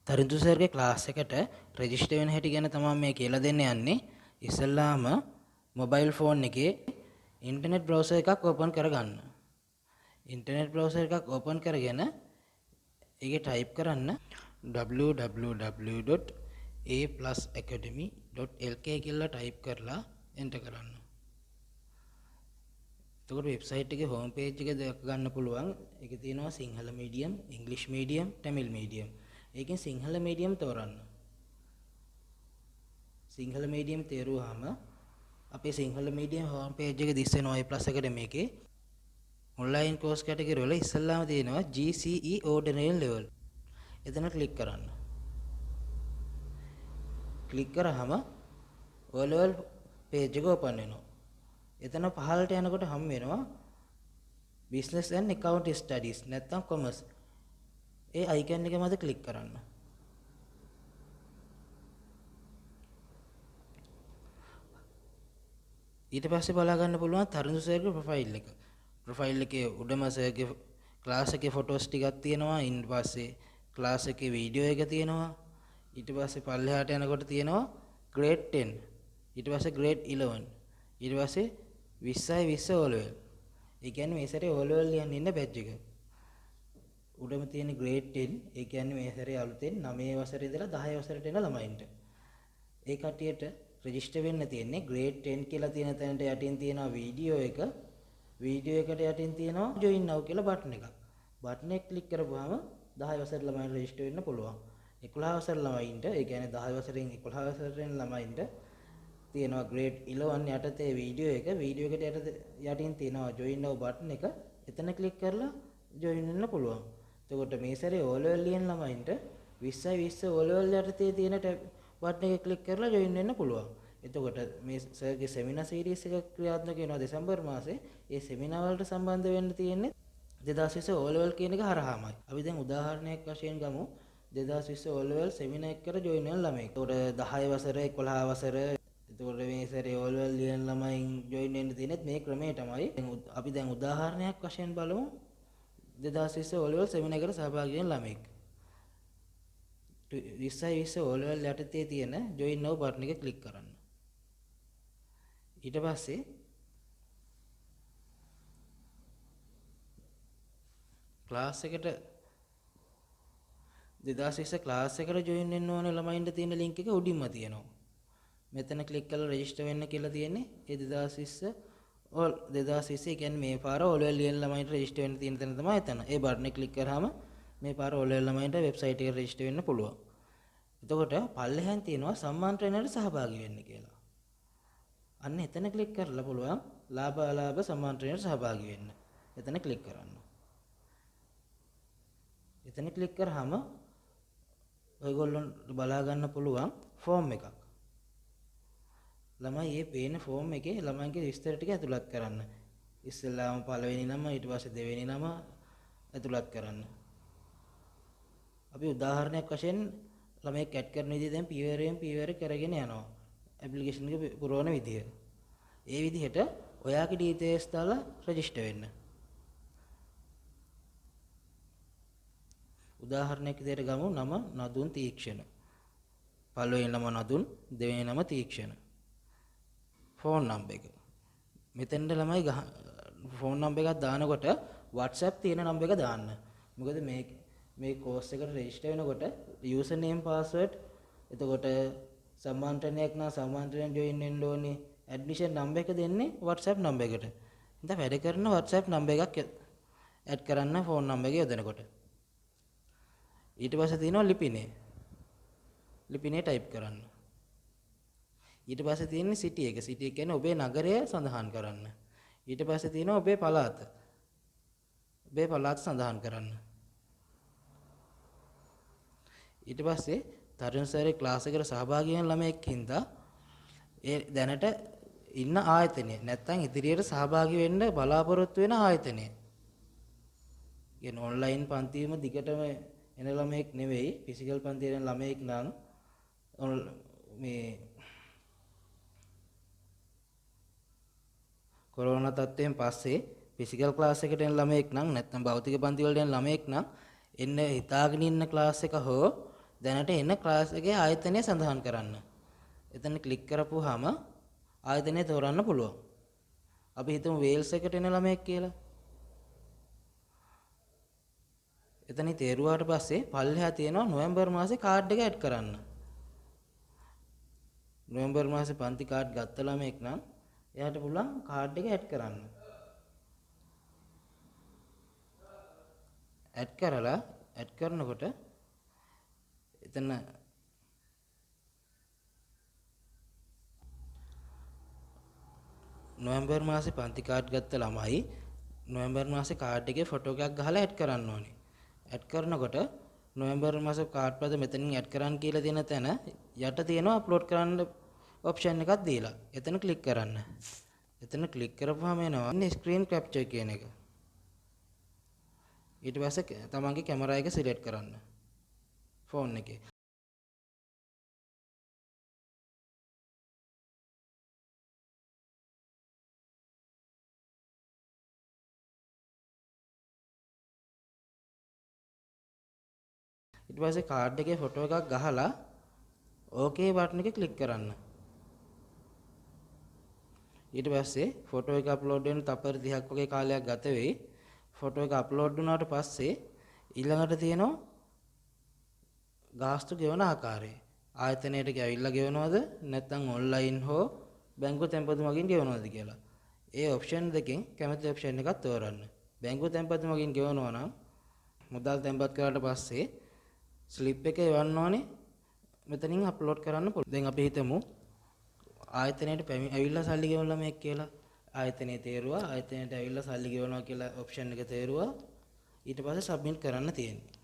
Tharindu සර්ගේ class එකට register වෙන හැටි ගැන තමයි මේ කියලා දෙන්න යන්නේ. ඉස්සෙල්ලාම මොබයිල් ෆෝන් එකේ ඉන්ටර්නෙට් බ්‍රවුසර් එකක් ඕපන් කරගන්න. ඉන්ටර්නෙට් බ්‍රවුසර් එකක් ඕපන් කරගෙන ඒකේ ටයිප් කරන්න www.a+academy.lk කියලා ටයිප් කරලා එන්ටර් කරන්න. එතකොට වෙබ්සයිට් එකේ හෝම් පේජ් එක දැක ගන්න පුළුවන්. ඒකේ තියෙනවා සිංහල මීඩියම්, ඉංග්‍රීසි මීඩියම්, තමිල් මීඩියම්. ඒකෙන් සිංහල මීඩියම් තෝරන්න. සිංහල මීඩියම් තේරුවාම අපේ සිංහල මීඩියම් හෝම් පේජ් එක දිස් වෙනවා A+ academy එකේ. ඔන්ලයින් කෝස් කැටගරි වල ඉස්සල්ලාම තියෙනවා GCE ordinary level. එතන ක්ලික් කරන්න. ක්ලික් කරාම O level page එක open වෙනවා. එතන පහළට යනකොට හම් වෙනවා business and account studies නැත්නම් commerce. ඒ icon එක මත ක්ලික් කරන්න. ඊට පස්සේ බලා ගන්න පුළුවන් තරුණ සර්ගේ ප්‍රොෆයිල් එක. ප්‍රොෆයිල් එකේ උඩම සර්ගේ ක්ලාස් එකේ ෆොටෝස් ටිකක් තියෙනවා. ඊට පස්සේ ක්ලාස් එකේ වීඩියෝ එක තියෙනවා. ඊට පස්සේ පල්ලෙහාට යනකොට තියෙනවා grade 10. ඊට පස්සේ grade 11. ඊට පස්සේ 20 O level. ඒ කියන්නේ මේ සැරේ O level ලියන්න ඉන්න බැච් එක. උඩම තියෙන grade 10. ඒ කියන්නේ මේ සැරේ අලුතෙන් 9 වසරේ ඉඳලා 10 වසරට එන ළමයින්ට. ඒ කට්ටියට රෙජිස්ටර් වෙන්න තියෙන්නේ grade 10 කියලා තියෙන තැනට යටින් තියෙනවා වීඩියෝ එක. වීඩියෝ එකට යටින් තියෙනවා join now කියලා බටන් එකක්. බටන් එක ක්ලික් කරපුවාම 10 වසර ළමයින්ට රෙජිස්ටර් වෙන්න පුළුවන්. 11 වසර ළමයින්ට, ඒ කියන්නේ 10 වසරෙන් 11 වසරට එන ළමයින්ට තියෙනවා grade 11 යටතේ වීඩියෝ එක. වීඩියෝ එකට යටින් තියෙනවා join now බටන් එක. එතන ක්ලික් කරලා join වෙන්න පුළුවන්. එතකොට මේ සැරේ O level ලියන ළමයින්ට 20 O level යටතේ තියෙන බටන් එක ක්ලික් කරලා join වෙන්න පුළුවන්. එතකොට මේ සර්ගේ සෙමිනාර් සීරීස් එක ක්‍රියාත්මක වෙනවා දෙසැම්බර් මාසේ. ඒ සෙමිනාර් වලට සම්බන්ධ වෙන්න තියෙන්නේ 2020 O level කියන එක හරහාමයි. අපි දැන් උදාහරණයක් වශයෙන් ගමු 2020 O level සෙමිනාර් එකකට join වෙන ළමයි. එතකොට 10 වසර 11 වසර එතකොට මේ සැරේ O level ලියන ළමයින් join වෙන්න තියෙන්නේ මේ ක්‍රමයටමයි. අපි දැන් උදාහරණයක් වශයෙන් බලමු 2020 O level සෙමිනාර් එකට සහභාගී වෙන ළමෙක්. 20 O level යටතේ තියෙන join now බටන් එක ක්ලික් කරන්න. ඊට පස්සේ ක්ලාස් එකට 2020 ක්ලාස් එකට join වෙන්න ඕන ළමයින්ට තියෙන link එක උඩින්ම තියෙනවා. මෙතන ක්ලික් කරලා register වෙන්න කියලා තියෙන්නේ. ඒ 2020 කියන්නේ මේ පාර O level ලියන ළමයින්ට register වෙන්න තියෙන තැන තමයි එතන. ඒ බටන් එක ක්ලික් කරාම මේ පාර O level ළමයින්ට වෙබ්සයිට් එකට register වෙන්න පුළුවන්. එතකොට පල්ලෙහාන් තියෙනවා සම්මාන ට්‍රේනර්ට සහභාගී වෙන්න කියලා. අන්න එතන ක්ලික් කරලා පුළුවන් ලාභ අලාභ සම්මාන ට්‍රේනර්ට සහභාගී වෙන්න. එතන ක්ලික් කරන්න. එතන ක්ලික් කරාම ඔයගොල්ලොන්ට බලා ගන්න පුළුවන් ෆෝම් එකක්. ළමයි මේ පේන ෆෝම් එකේ ළමයින්ගේ විස්තර ටික ඇතුළත් කරන්න. ඉස්සෙල්ලාම පළවෙනි නම, ඊට පස්සේ දෙවෙනි නම ඇතුළත් කරන්න. අපි උදාහරණයක් වශයෙන් ළමයෙක් ඇඩ් කරන විදිහ දැන් පීවරයෙන් කරගෙන යනවා. ඇප්ලිකේෂන් එක පුරවන විදිහ. ඒ විදිහට ඔයාගේ ඩීටේල්ස් දාලා රෙජිස්ටර් වෙන්න. උදාහරණයක් විදිහට ගමු නම නදුන් තීක්ෂණ. පළවෙනි නම නදුන්, දෙවෙනි නම තීක්ෂණ. ෆෝන් නම්බර් එක. මෙතෙන්ට ළමයි ෆෝන් නම්බර් එකක් දානකොට WhatsApp තියෙන නම්බර් එක දාන්න. මොකද මේ කෝස් එකට රෙජිස්ටර් වෙනකොට user name password එතකොට සම්මාන ට්‍රේනයක් නම් සම්මාන ට්‍රේන join වෙන්න ඕනේ. ඇඩ්මිෂන් නම්බර් එක දෙන්නේ WhatsApp නම්බර් එකට. ඉතින් වැඩ කරන WhatsApp නම්බර් එකක් ඇඩ් කරන්න ෆෝන් නම්බර් එක යොදනකොට. ඊට පස්සේ තියෙනවා ලිපිනේ. ලිපිනේ ටයිප් කරන්න. ඊට පස්සේ තියෙන්නේ සිටි එක. සිටි එක කියන්නේ ඔබේ නගරය සඳහන් කරන්න. ඊට පස්සේ තියෙනවා ඔබේ පළාත. ඔබේ පළාත සඳහන් කරන්න. ඊට පස්සේ තරුණ සර්ගේ ක්ලාස් එකට සහභාගී වෙන ළමයෙක් හින්දා ඒ දැනට ඉන්න ආයතනය නැත්නම් ඉදිරියට සහභාගී වෙන්න බලාපොරොත්තු වෙන ආයතනය. කියන ඔන්ලයින් පන්තියම දිගටම එන ළමයෙක් නෙවෙයි ෆිසිකල් පන්තියේ යන ළමයෙක් නම් මේ කොරෝනා තත්ත්වයෙන් පස්සේ ෆිසිකල් ක්ලාස් එකට එන ළමයෙක් නම් නැත්නම් භෞතික පන්ති වලට එන ළමයෙක් නම් එන්න හිතාගෙන ඉන්න ක්ලාස් එක හෝ දැනට එන ක්ලාස් එකේ ආයතනය සඳහන් කරන්න. එතන ක්ලික් කරපුවාම ආයතනය තෝරන්න පුළුවන්. අපි හිතමු වේල්ස් එකට එන ළමයෙක් කියලා. එතන තේරුවාට පස්සේ පල්ලෙහා තියෙනවා නොවැම්බර් මාසේ කාඩ් එක ඇඩ් කරන්න. නොවැම්බර් මාසේ පන්ති කාඩ් ගත්ත ළමයෙක් නම් එයාට පුළුවන් කාඩ් එක ඇඩ් කරන්න. ඇඩ් කරනකොට එතන නොවැම්බර් මාසේ පන්ති කාඩ් ගත්ත ළමයි නොවැම්බර් මාසේ කාඩ් එකේ ෆොටෝ එකක් ගහලා ඇඩ් කරන්න ඕනේ. ඇඩ් කරනකොට නොවැම්බර් මාසේ කාඩ් පද මෙතනින් ඇඩ් කරන්න කියලා තියෙන තැන යට තියෙනවා අප්ලෝඩ් කරන්න ඔප්ෂන් එකක් දීලා. එතන ක්ලික් කරන්න. එතන ක්ලික් කරපුවාම එනවා ස්ක්‍රීන් කැප්චර් කියන එක. ඊට පස්සේ තමන්ගේ කැමරා එක සිලෙක්ට් කරන්න ෆෝන් එකේ. ඊට පස්සේ කාඩ් එකේ ෆොටෝ එකක් ගහලා ඕකේ බටන් එක ක්ලික් කරන්න. ඊට පස්සේ ෆොටෝ එක අප්ලෝඩ් වෙන තපර 30ක් වගේ කාලයක් ගත වෙයි. ෆොටෝ එක අප්ලෝඩ් වුණාට පස්සේ ඊළඟට තියෙනවා ගාස්තු ගෙවන ආකාරය. ආයතනයට ගිහිල්ලා ගෙවනවද නැත්නම් ඔන්ලයින් හෝ බැංකුව තැන්පතු මගින් ගෙවනවද කියලා. ඒ ඔප්ෂන් දෙකෙන් කැමති ඔප්ෂන් එකක් තෝරන්න. බැංකුව තැන්පතු මගින් ගෙවනවා නම් මුදල් තැන්පත් කරාට පස්සේ ස්ලිප් එක එවන්න ඕනේ. මෙතනින් අප්ලෝඩ් කරන්න පුළුවන්. දැන් අපි හිතමු ආයතනයට ඇවිල්ලා සල්ලි ගෙවන ළමයෙක් කියලා. ආයතනයේ තේරුවා ආයතනයට ඇවිල්ලා සල්ලි ගෙවනවා කියලා ඔප්ෂන් එක තේරුවා. ඊට පස්සේ සබ්මිට් කරන්න තියෙනවා.